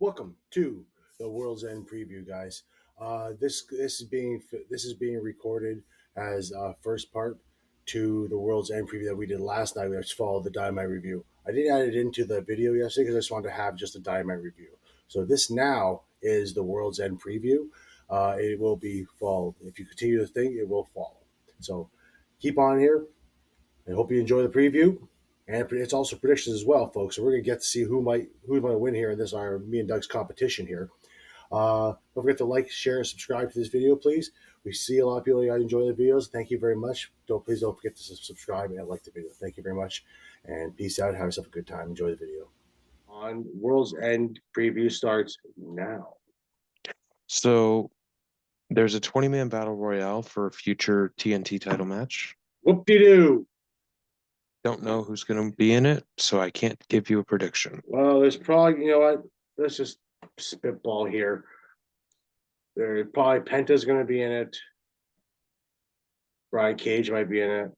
Welcome to the World's End preview, guys. This is being recorded as first part to the World's End preview that we did last night, which followed the Dynamite review. I didn't add it into the video yesterday because I just wanted to have just a Dynamite review. So this now is the World's End preview. It will be followed. If you continue to think, it will follow. So keep on here. I hope you enjoy the preview. And it's also predictions as well, folks. So we're gonna get to see who might win here in this our me and Doug's competition here. Don't forget to like, share, and subscribe to this video, please. We see a lot of people that enjoy the videos. Thank you very much. Please don't forget to subscribe and like the video. Thank you very much, and peace out. Have yourself a good time. Enjoy the video. On World's End preview starts now. So there's a 20-man battle royale for a future TNT title match. Whoop-de-doo. Don't know who's going to be in it, so I can't give you a prediction. Well, there's probably, you know what? Let's just spitball here. There's probably Penta's going to be in it. Brian Cage might be in it.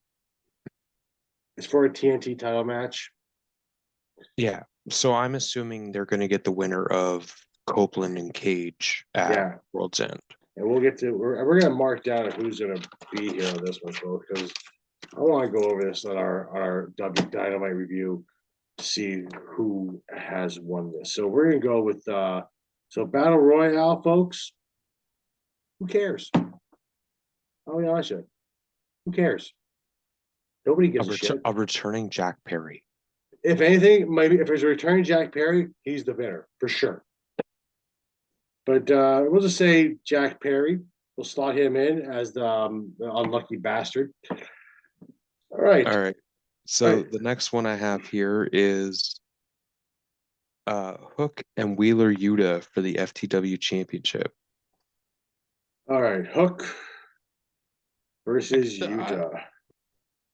It's for a TNT title match. Yeah, so I'm assuming they're going to get the winner of Copeland and Cage at World's End. And we'll get to we're going to mark down who's going to be here on this one, folks, because I want to go over this on our W Dynamite review to see who has won this. So we're going to go with so Battle Royale, folks. Who cares? Oh yeah, I should. Who cares? Nobody gives a shit. A returning Jack Perry. If anything, maybe if there's a returning Jack Perry, he's the winner for sure. But we'll just say Jack Perry. We'll slot him in as the unlucky bastard. All right. So the next one I have here is Hook and Wheeler Yuta for the FTW Championship. All right, Hook versus Yuta.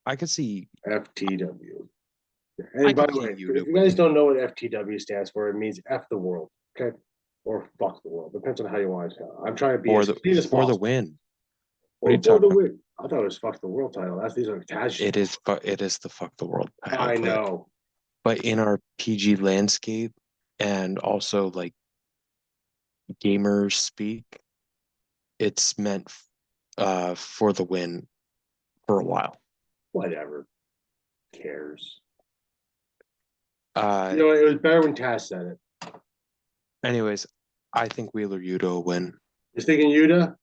I could see FTW. And by the way, if you guys don't know what FTW stands for, it means F the world, okay? Or fuck the world. Depends on how you want it. I'm trying to be as clean as possible. For the win. Or for the win. I thought it was fuck the world title. These are attached. It is the fuck the world title. I know. But in our PG landscape and also like gamers speak, it's meant for the win for a while. Whatever. Who cares? You know, it was better when Taz said it. Anyways, I think Wheeler Yuta will win. You're thinking Yuta?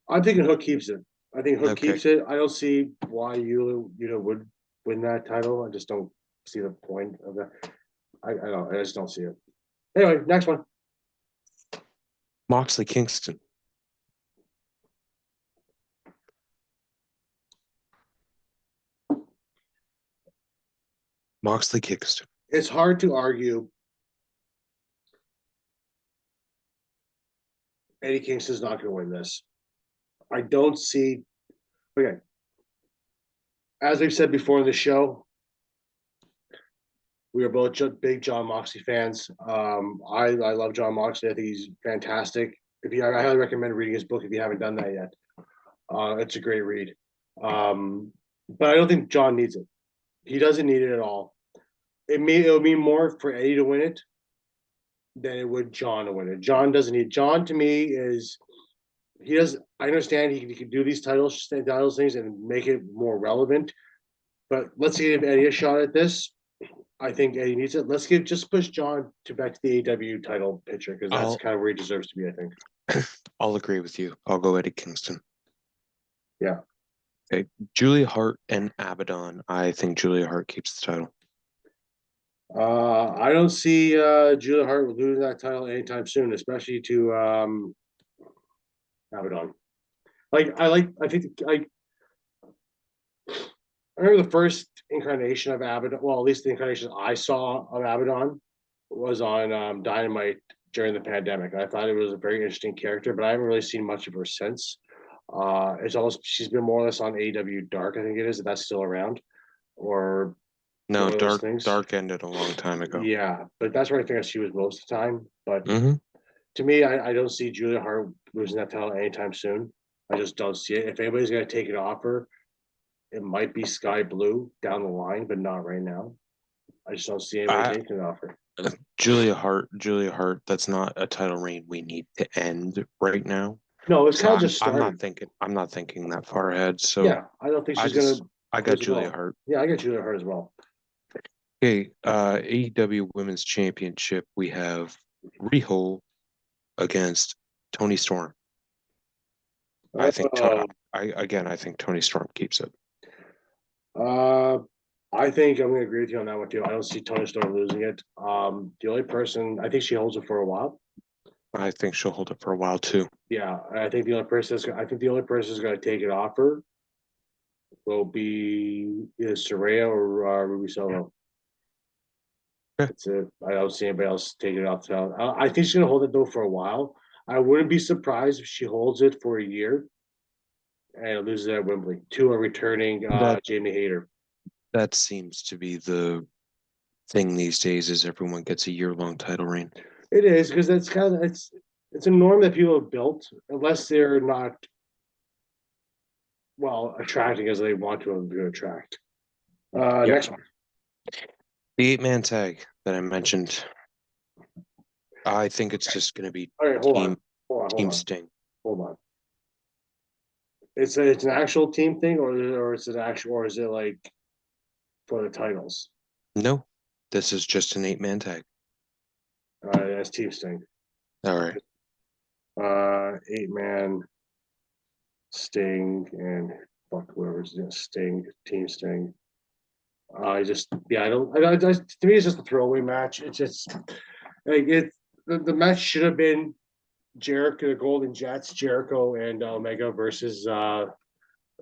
I'm thinking Hook keeps it. I think Hook keeps it. I don't see why Yuta would win that title. I just don't see the point of that. I don't. I just don't see it. Anyway, next one. Moxley Kingston. Moxley Kingston. It's hard to argue Eddie Kingston's not going to win this. I don't see. Okay. As we've said before in the show, we are both big Jon Moxley fans. I love Jon Moxley. I think he's fantastic. I highly recommend reading his book if you haven't done that yet. It's a great read. But I don't think Jon needs it. He doesn't need it at all. It'll mean more for Eddie to win it than it would Jon to win it. Jon doesn't need. Jon to me is he does. I understand he can do these titles things and make it more relevant. But let's see if Eddie has a shot at this. I think Eddie needs it. Let's just push Jon back to the AW title picture because that's kind of where he deserves to be. I think. I'll agree with you. I'll go Eddie Kingston. Yeah. Okay, Julia Hart and Abaddon. I think Julia Hart keeps the title. I don't see Julia Hart losing that title anytime soon, especially to Abaddon. I remember the first incarnation of Abaddon. Well, at least the incarnation I saw of Abaddon was on Dynamite during the pandemic. I thought it was a very interesting character, but I haven't really seen much of her since. She's been more or less on AEW Dark, I think it is, if that's still around. Or no, Dark ended a long time ago. Yeah, but that's where I think she was most of the time. But to me, I don't see Julia Hart losing that title anytime soon. I just don't see it. If anybody's going to take it off her, it might be Sky Blue down the line, but not right now. I just don't see anybody taking it off her. Julia Hart, that's not a title reign we need to end right now. No, it's So kind of just started. I'm not thinking that far ahead. So Yeah, I don't think I she's gonna just I got close the Julia belt. Hart. Yeah, I get you to her as well. Okay, AEW Women's Championship, we have Riho against Tony Storm. I think Oh, I think Tony Storm keeps it. uh, I think I'm gonna agree with you on that one too. I don't see Tony Storm losing it. The only person I think she holds it for a while. I think she'll hold it for a while too. Yeah, I think the only person that's gonna take it off her will be either Soraya or Ruby Soho. Okay. That's it. I don't see anybody else taking it off. I think she's gonna hold it though for a while. I wouldn't be surprised if she holds it for a year and loses it at Wembley to a returning That Jamie Hayter. that seems to be the thing these days is everyone gets a year-long title reign. It is because it's a norm that people have built unless they're not well attracting as they want to attract. Yep. Next one. The eight-man tag that I mentioned, I think it's just going to be All right, hold on, team hold on, hold team on, Sting. hold on. It's an actual team thing, or is it actual, or is it like for the titles? No, this is just an eight-man tag. That's team Sting. All right. 8 man Sting and fuck whoever's Sting, Team Sting. I just yeah, I don't. To me, it's just a throwaway match. It's just like the match should have been Jericho, the Golden Jets, Jericho and Omega versus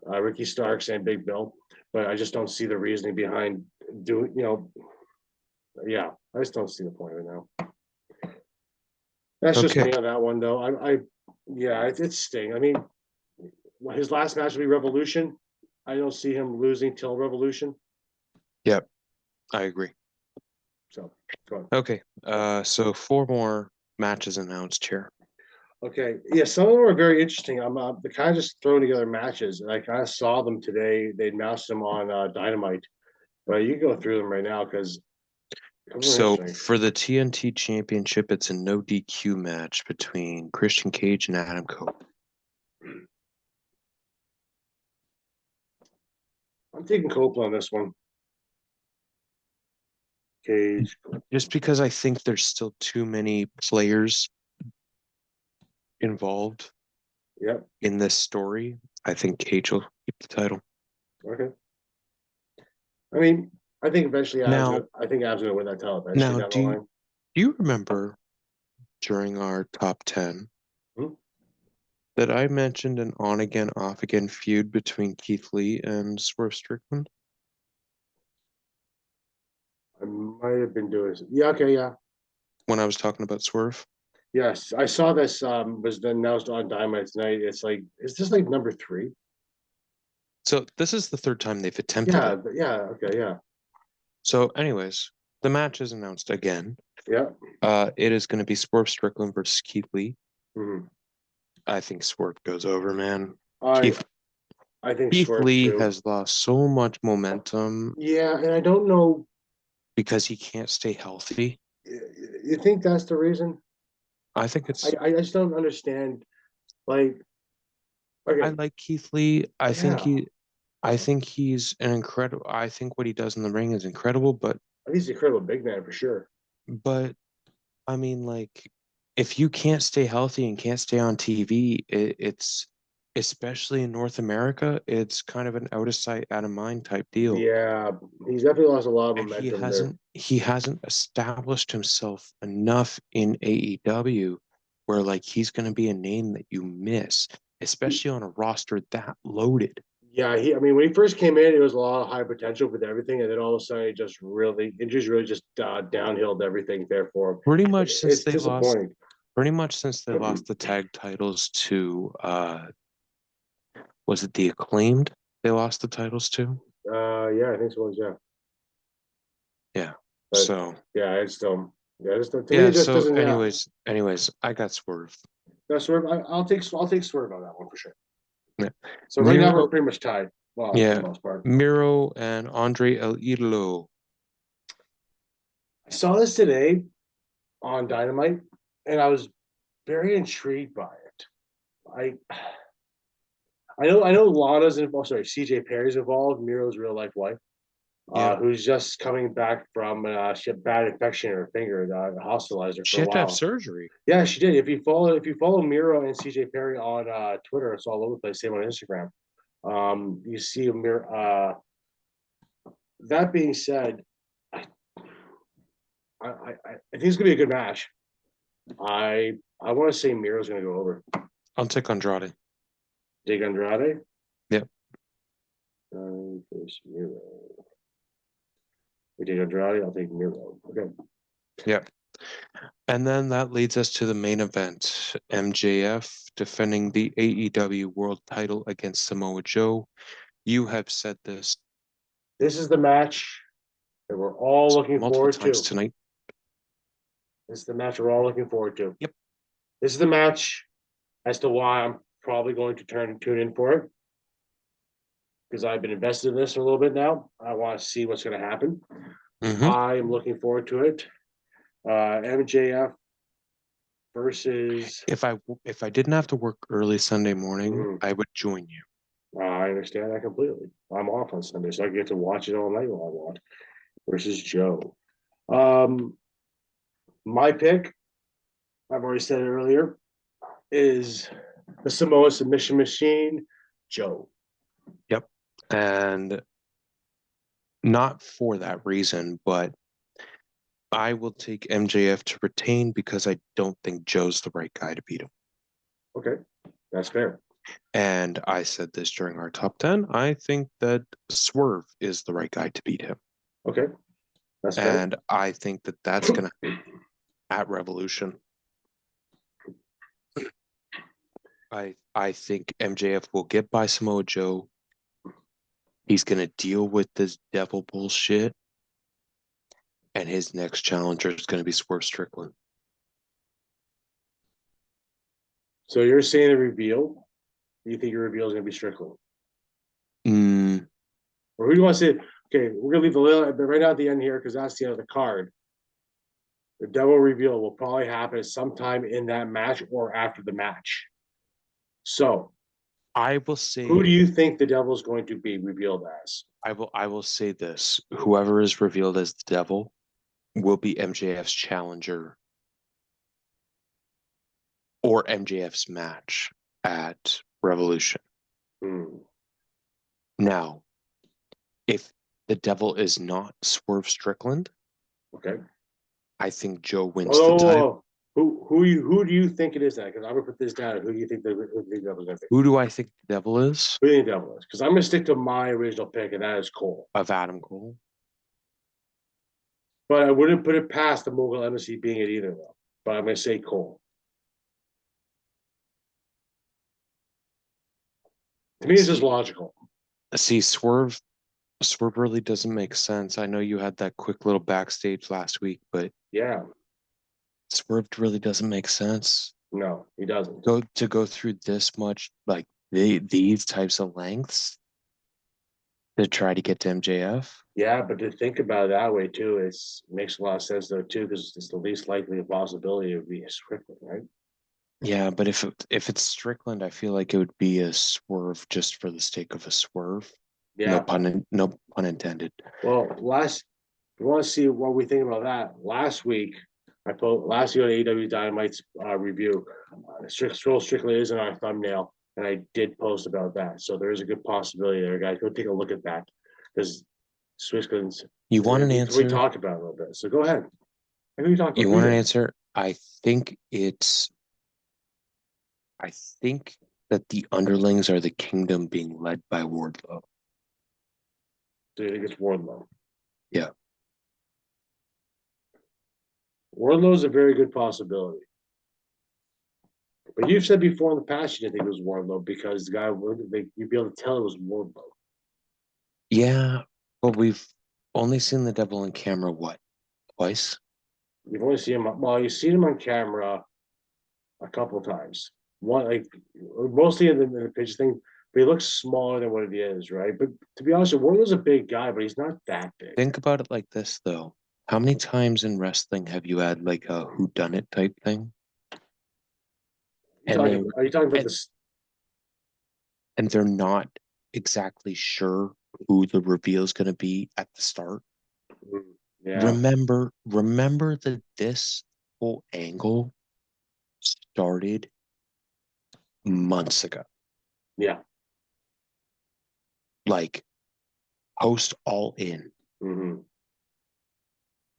Ricky Starks and Big Bill. But I just don't see the reasoning behind doing. Yeah, I just don't see the point right now. That's just Okay. me on that one, though. Yeah, it's Sting. I mean, his last match will be Revolution. I don't see him losing till Revolution. Yep, I agree. So, go on. Okay. So four more matches announced here. Okay, yeah, some of them are very interesting. I'm they kind of just throwing together matches, and I kind of saw them today. They announced them on Dynamite, but you can go through them right now because some of them are So interesting. for the TNT Championship, it's a no DQ match between Christian Cage and Adam Cole. I'm taking Copeland on this one. Cage. Just because I think there's still too many players involved Yep. in this story, I think Cage will keep the title. Okay. I mean, I think eventually Now, I think Ab's gonna win that title eventually now, down the line. do you remember during our top 10 Hmm? that I mentioned an on again, off again feud between Keith Lee and Swerve Strickland I might have been doing it. Yeah. Okay. Yeah. when I was talking about Swerve? Yes, I saw this. Was announced on Dynamite tonight. It's like, is this like number three? So this is the third time they've attempted Yeah. it. Yeah. Okay. Yeah. So, anyways, the match is announced again. Yeah. It is going to be Swerve Strickland versus Keith Lee. Mhm. I think Swerve goes over, man. I Keith I think Keith Swerve Lee too. has lost so much momentum Yeah, and I don't know. because he can't stay healthy. You think that's the reason? I think it's I just don't understand. Like, I okay, like Keith Lee. yeah, I think he's an incredible I think what he does in the ring is incredible, he's a incredible big man for sure. but I mean like if you can't stay healthy and can't stay on TV, it's especially in North America, it's kind of an out of sight, out of mind type deal. Yeah, he's definitely lost a lot of And momentum there. he hasn't established himself enough in AEW where like he's going to be a name that you miss, especially on a roster that loaded. Yeah, I mean, when he first came in, it was a lot of high potential with everything, and then all of a sudden, it just really injuries really just downhilled everything there for him. Pretty much since It's they lost disappointing. pretty much since they lost the tag titles to was it the Acclaimed they lost the titles to? Yeah, I think so. Yeah, Yeah. but So, yeah, it's still yeah, just to me, yeah, it just so doesn't. Yeah, anyways, I got Swerve. no, Swerve. I'll take Swerve on that one for sure. Yeah. So right now we're Miro, pretty much tied. Well, for the yeah, most part. Miro and Andre El Idolo. saw this today on Dynamite, and I was very intrigued by it. I know Lana's involved. Sorry, CJ Perry's involved. Miro's real life wife, Yeah. who's just coming back from she had bad infection in her finger that hospitalized her for She a had to have while. surgery. Yeah, she did. If you follow Miro and CJ Perry on Twitter, it's all over the place. Same on Instagram. You see Miro. That being said, I, I think it's gonna be a good match. I want to say Miro's gonna go over. I'll take Andrade. Dig Andrade. Yep. Miro. We take Andrade. I'll take Miro. Okay. Yep. And then that leads us to the main event. MJF defending the AEW World Title against Samoa Joe. You have said this This is the match that we're all looking multiple forward times to. tonight. This is the match we're all looking forward to. Yep. This is the match as to why I'm probably going to tune in for it because I've been invested in this for a little bit now. I want to see what's going to happen. Mm-hmm. I'm looking forward to it. MJF versus. If I didn't have to work early Sunday morning, Mhm. I would join you. I understand that completely. I'm off on Sunday, so I get to watch it all night while I want. Versus Joe. Um, my pick, I've already said it earlier, is the Samoa submission machine, Joe. Yep. And not for that reason, but I will take MJF to retain because I don't think Joe's the right guy to beat him. Okay, that's fair. And I said this during our top 10. I think that Swerve is the right guy to beat him. Okay, that's fair. And I think that that's going to, at Revolution, I think MJF will get by Samoa Joe. He's going to deal with this devil bullshit. And his next challenger is going to be Swerve Strickland. So you're saying the reveal? You think your reveal is going to be Strickland? Mm, Or who do you want to say? Okay, we're going to leave the little right now at the end here because that's the end of the card. The devil reveal will probably happen sometime in that match or after the match. So, I will who say do you think the devil is going to be revealed as? I will say this. Whoever is revealed as the devil will be MJF's challenger or MJF's match at Revolution. Hmm. Now, if the devil is not Swerve Strickland, Okay. I think Joe wins the title. Oh, who do you think it is then? Because I'm gonna put this down. Who do you think the devil's gonna be? Who do I think the devil is? Who do you think the devil is? Because I'm gonna stick to my original pick, and that is Cole. Of Adam Cole. But I wouldn't put it past the Mogul Embassy being it either, though. But I'm gonna say Cole. To me, it's just See, logical. Swerve really doesn't make sense. I know you had that quick little backstage last week, but Yeah. Swerve really doesn't make sense. No, he doesn't. Go through this much like these types of lengths to try to get to MJF. Yeah, but to think about it that way too, it makes a lot of sense though too, because it's the least likely possibility of being Strickland, right? Yeah, but if it's Strickland, I feel like it would be a swerve just for the sake of a swerve. Yeah. No pun intended. Well, you want to see what we think about that? Last week, last year on AEW Dynamite's review, Strickland is in our thumbnail, and I did post about that. So there is a good possibility there, guys. Go take a look at that because Strickland's. You want an We answer? talked about it a little bit. So go ahead. Who are you talking You about? Who want an you answer? I think that the underlings are the kingdom being led by Wardlow. Do you think it's Wardlow? Yeah. Wardlow's a very good possibility. But you've said before in the past you didn't think it was Wardlow because the guy you'd be able to tell it was Wardlow. Yeah, but we've only seen the devil on camera, what, twice? You've only seen him. Well, you've seen him on camera a couple of times. One like mostly in the pitch thing, but he looks smaller than what it is, right? But to be honest, Wardlow's a big guy, but he's not that big. Think about it like this, though. How many times in wrestling have you had like a who done it type thing? And they Are you talking about and this? and they're not exactly sure who the reveal is going to be at the start. Yeah, Remember that this whole angle started months ago. yeah. Like post all in. Hmm.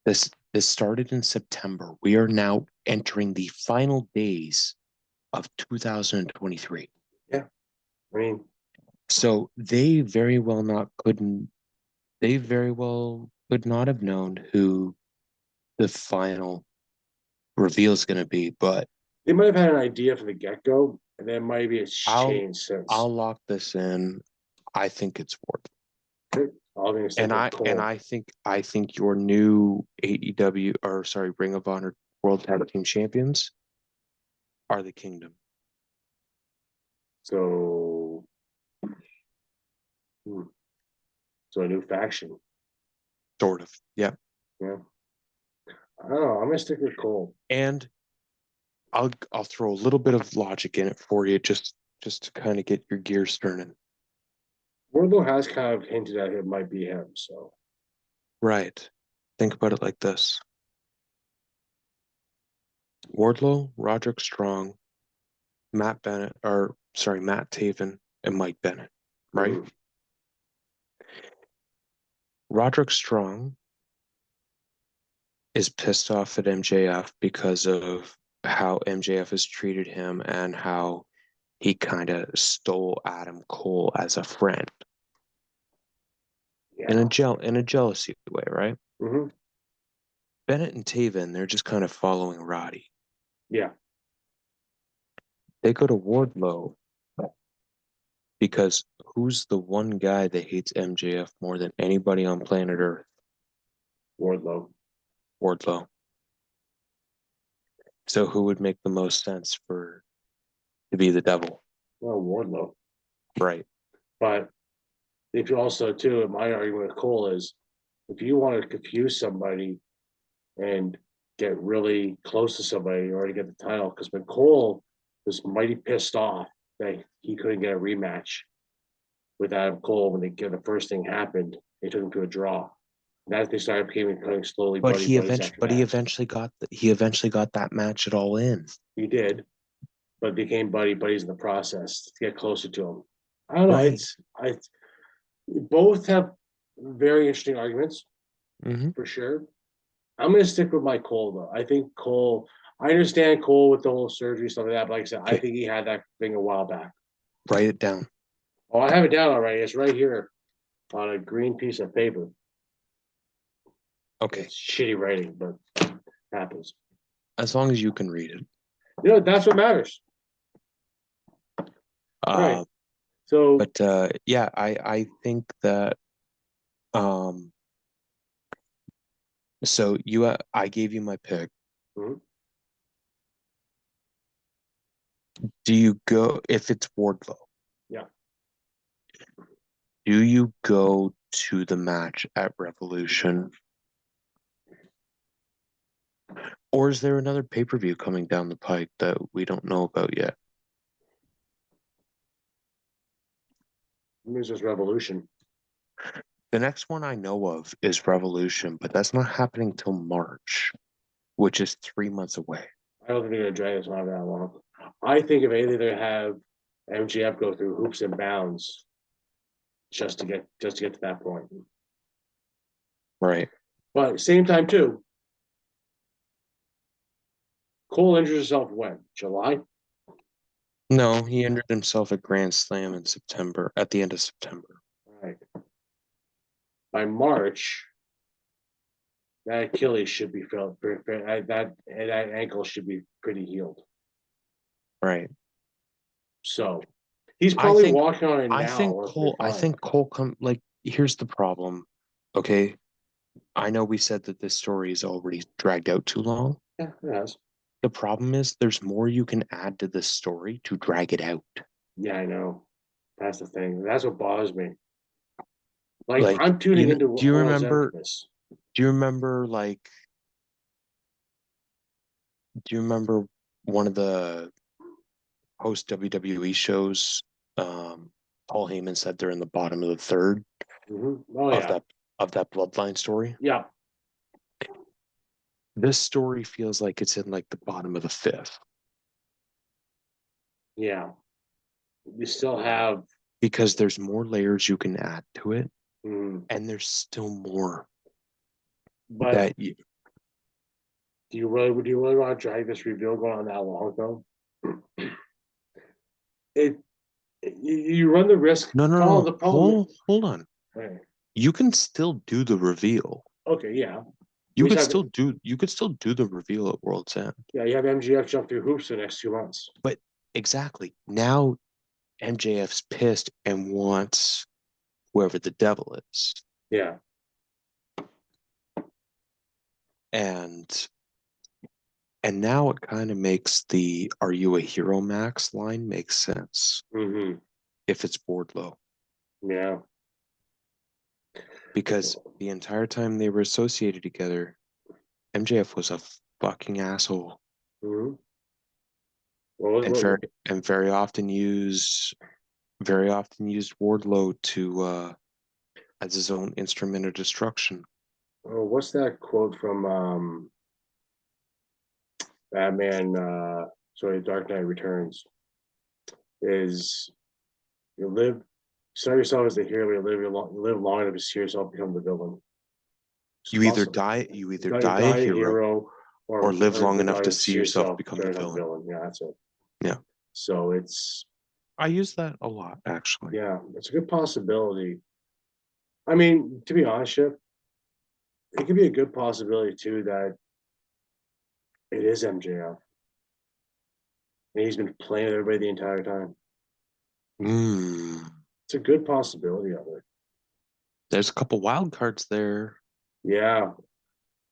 This started in September. We are now entering the final days of 2023. Yeah, I mean, So they very well could not have known who the final reveal is going to be, but they might have had an idea from the get go, and then maybe it's I'll changed since. I'll lock this in. I think it's worth. Okay, I'm going to stick And with I Cole. I think your new AEW or sorry, Ring of Honor World Tag Team Champions are the Kingdom. So, hmm, so a new faction. Sort of. Yeah. Yeah, I don't know. I'm going to stick with Cole. And I'll throw a little bit of logic in it for you just to kind of get your gears turning. Wardlow has kind of hinted at it might be him. So, Right. Think about it like this. Wardlow, Roderick Strong, Matt Bennett, or sorry, Matt Taven and Mike Bennett, right? mhm. Roderick Strong is pissed off at MJF because of how MJF has treated him and how he kind of stole Adam Cole as a friend Yeah. in a jealousy way, right? Hmm. Bennett and Taven, they're just kind of following Roddy. Yeah. They go to Wardlow because who's the one guy that hates MJF more than anybody on planet Earth? Wardlow. Wardlow. So who would make the most sense for to be the devil? Well, Wardlow. Right. But if you also, too, my argument with Cole is if you want to confuse somebody and get really close to somebody in order to get the title, because when Cole was mighty pissed off that he couldn't get a rematch with Adam Cole when the first thing happened, they took him to a draw. And as they started becoming slowly buddy buddies after But that. he eventually got that match it all in. He did, but became buddies in the process to get closer to him. I don't know. Right. I both have very interesting arguments Hmm. for sure. I'm going to stick with my Cole though. I think Cole. I understand Cole with the whole surgery stuff like that. But like I said, I Okay. think he had that thing a while back. Write it down. Oh, I have it down already. It's right here on a green piece of paper. Okay. It's shitty writing, but happens. As long as you can read it. That's what matters. All right. Uh, So, but yeah, I think that um so I gave you my pick. mhm, Do you go if it's Wardlow? yeah. Do you go to the match at Revolution? Or is there another pay-per-view coming down the pike that we don't know about yet? It means just revolution. The next one I know of is Revolution, but that's not happening till March, which is 3 months away. I don't think they're going to drag this one out that long. I think if anything, they have MGF go through hoops and bounds just to get to that point. Right. But same time too, Cole injured himself when July. No, he injured himself at Grand Slam in September, at the end of September. All right. By March, that Achilles should be felt. That ankle should be pretty healed. Right. So he's I probably think walking on it now. Or be I fine. think Cole come like here's the problem. Okay. I know we said that this story is already dragged out too long. Yeah, it has. The problem is there's more you can add to this story to drag it out. Yeah, I know. That's the thing. That's what bothers me. Like Like, I'm tuning into do you World's End for remember this. Do you remember do you remember one of the post WWE shows? Paul Heyman said they're in the bottom of the third Oh of yeah, that bloodline story. yeah, This story feels like it's in like the bottom of the fifth yeah. You still have, because there's more layers you can add to it, mm, and there's still more but that you, do you really want to drag this reveal going on that long though? It, you run the risk. no, no, Problem no, the problem. hold on. Okay, You can still do the reveal. okay, yeah. We just have You could still do the reveal at World's End. yeah. You have MGF jump through hoops the next 2 months. But exactly now MJF's pissed and wants whoever the devil is. Yeah. And now it kind of makes the "Are you a hero, Max?" line make sense Mm-hmm. if it's Wardlow. Yeah. Because the entire time they were associated together, MJF was a fucking asshole. Mm-hmm. And very often used Wardlow to as his own instrument of destruction. What's that quote from Batman? Sorry, Dark Knight Returns. Is you live, sell yourself as the hero. You live long enough to see yourself become the villain. It's possible. You You either die, die a die a hero hero, or live or long die enough to to see see yourself yourself become the turn into the villain. villain. Yeah, that's it. Yeah. So it's I use that a lot actually. yeah, it's a good possibility. I mean, to be honest, Chip, it could be a good possibility too that it is MJF and he's been playing with everybody the entire time. Mm. It's a good possibility of it. There's a couple wild cards there. Yeah.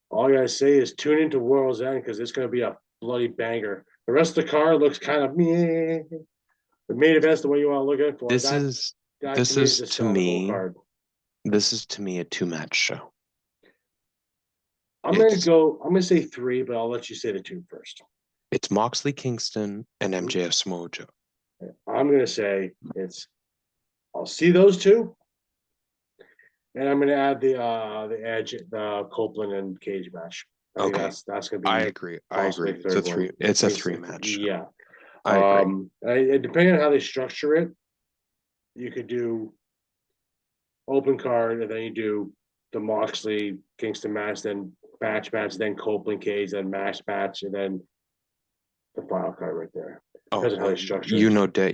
All I gotta say is tune into World's End because it's gonna be a bloody banger. The rest of the card looks kind of meh. The main event's the one you want to look at for. This That to me is just to selling the whole me card. this is to me a two match show. I'm gonna It's go. I'm gonna say three, but I'll let you say the two first. it's Moxley Kingston and Mhm. MJF Samoa Joe. I'm gonna say it's. I'll see those two, and I'm gonna add the Edge, the Copeland and Cage match. I think Okay. that's gonna I be agree. I possibly agree. a third one. It's a three match show. Yeah. I agree. Depending on how they structure it, you could do open card, and then you do the Moxley Kingston match, then match, then Copeland Cage, then match, and then the final card right there. Oh Depends on how well, they structure it.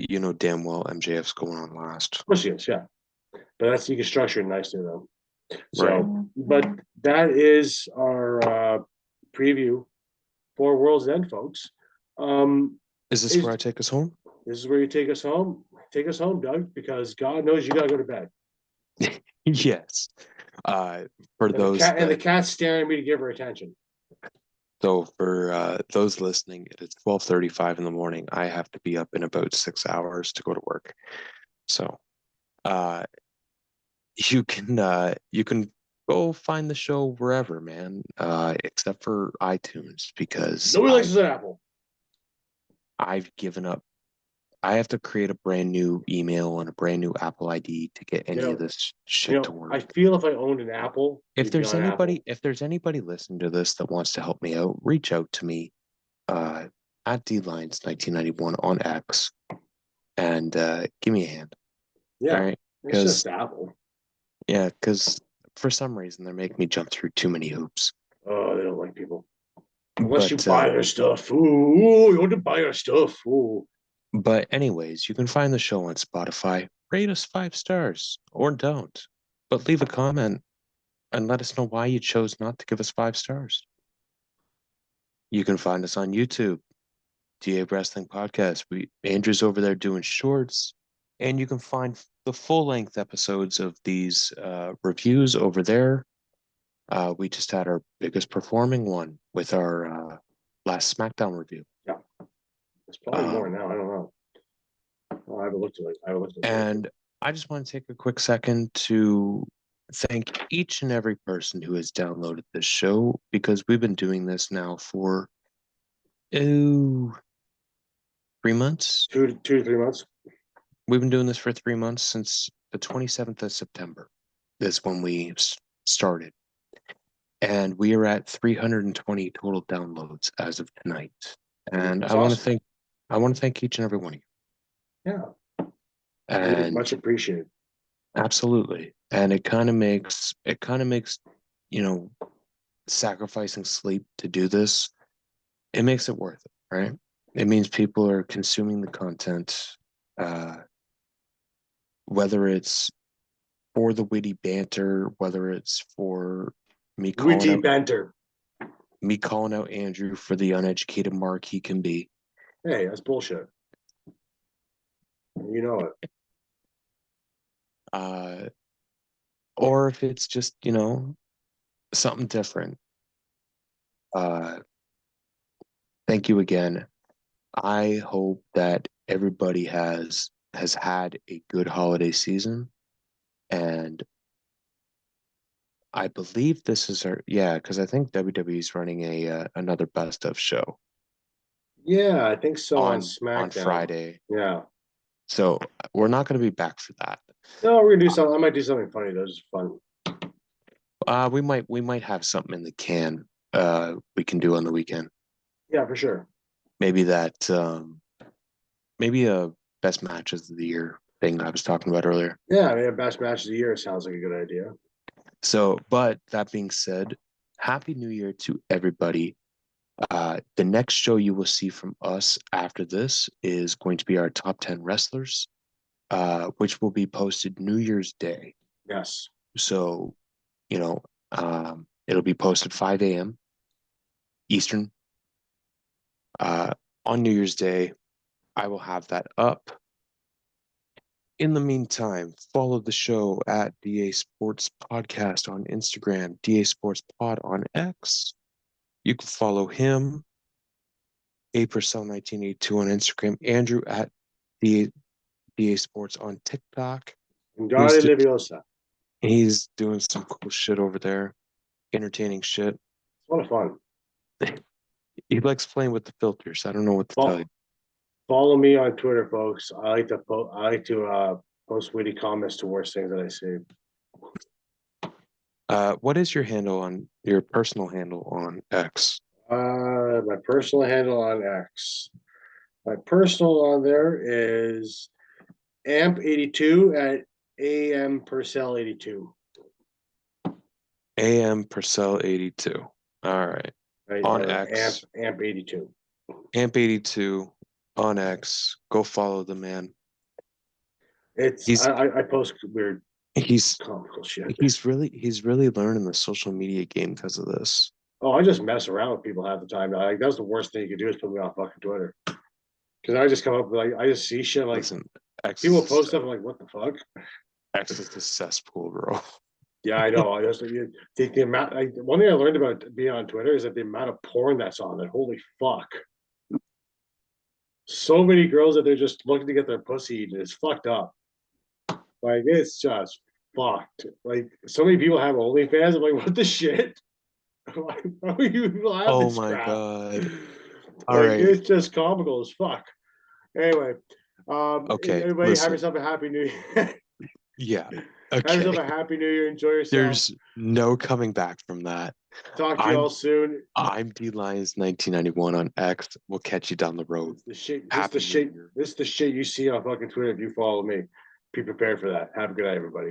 you know damn well MJF's going on last. Of course, yes, yeah. But that's you can structure it nicely though. Right. So, but that is our preview for World's End, folks. Um, Is this where is I take us home? this is where you take us home? Take us home, Doug, because God knows you gotta go to bed. Yes. Uh, for And the those cat and the that cat's staring at me to give her attention. so for those listening, it is 12:35 in the morning. I have to be up in about 6 hours to go to work. So uh, you can go find the show wherever, man, except for iTunes because Nobody likes an apple. I've given up. I have to create a brand new email and a brand new Apple ID to get You any of know, this shit to I work. feel if I owned an apple, we'd be on Apple. If there's anybody listening to this that wants to help me out, reach out to me uh, at DLines1991 on X and give me a hand. All Yeah, right, it's because just Apple. because for some reason they're making me jump through too many hoops. Oh, they don't like people unless you But buy their stuff. Ooh, you want to buy our stuff. Ooh, anyways, you can find the show on Spotify. Rate us 5 stars or don't, but leave a comment and let us know why you chose not to give us 5 stars. You can find us on YouTube, DA Wrestling Podcast. Andrew's over there doing shorts, and you can find the full length episodes of these reviews over there. We just had our biggest performing one with our last SmackDown review. yeah, it's probably more now. I don't know. Oh, I haven't looked at it. I haven't looked at it. And I just want to take a quick second to thank each and every person who has downloaded this show because we've been doing this now for oh, 3 months. 2 to 3 months. We've been doing this for 3 months since the 27th of September. That's when we started. And we are at 320 total downloads as of tonight. And That's awesome. I want to thank each and every one of you. Yeah, much And appreciated. absolutely. And it kind of makes, you know, sacrificing sleep to do this, it makes it worth it, right? It means people are consuming the content, uh, whether it's for the witty banter, whether it's for me calling Witty out banter. Andrew for the uneducated mark he can be. Hey, that's bullshit. You know it. Uh, or if it's just, something different. Uh, thank you again. I hope that everybody has had a good holiday season, and I believe this is because I think WWE is running a another best of show Yeah, I think so on on SmackDown. Friday. Yeah. So we're not going to be back for that. No, we're gonna do something. I might do something funny though. It's fun. We might have something in the can. We can do on the weekend. Yeah, for sure. Maybe that. Maybe a best matches of the year thing I was talking about earlier. Yeah, I mean, best match of the year sounds like a good idea. So, but that being said, Happy New Year to everybody. The next show you will see from us after this is going to be our top 10 wrestlers, which will be posted New Year's Day. Yes. So, you know, it'll be posted 5 a.m. Eastern uh, on New Year's Day. I will have that up. In the meantime, follow the show at DA Sports Podcast on Instagram, DA Sports Pod on X. You can follow him, Purcell1982 on Instagram, Andrew at DA Sports on TikTok. He's Andrade do, Liviosa. he's doing some cool shit over there, entertaining shit. It's a lot of fun. He likes playing with the filters. I don't know what to tell you. Follow me on Twitter, folks. I like to post witty comments to worst things that I see. What is your personal handle on X? My personal handle on X. My personal on there is amp82 at am Purcell 82. AM Purcell 82. All right. Right, On or X, amp 82. Amp 82 on X. Go follow the man. It's He's I post weird he's comical shit. he's really learning the social media game because of this. Oh, I just mess around with people half the time. Like that's the worst thing you could do is put me on fucking Twitter. Because I just come up with like I just see shit like Listen, X people is post stuff. I'm like, what the fuck? X is the cesspool, bro. Yeah, I know. I just the amount. Like, one thing I learned about being on Twitter is that the amount of porn that's on it. Holy fuck! So many girls that they're just looking to get their pussy eaten. It's fucked up. Like it's just fucked. Like so many people have OnlyFans. I'm like, what the shit? Why do you people have Oh this my crap? god. All Like right. it's just comical as fuck. Anyway, Okay, everybody have listen. yourself a happy new year. Yeah. Have yourself Okay. a happy new year. Enjoy yourself. There's no coming back from that. Talk to you I'm all soon. I'm D Lions 1991 on X. We'll catch you down the road. It's the shit. This is the Happy New shit. Year. This is the shit you see on fucking Twitter if you follow me. Be prepared for that. Have a good night, everybody.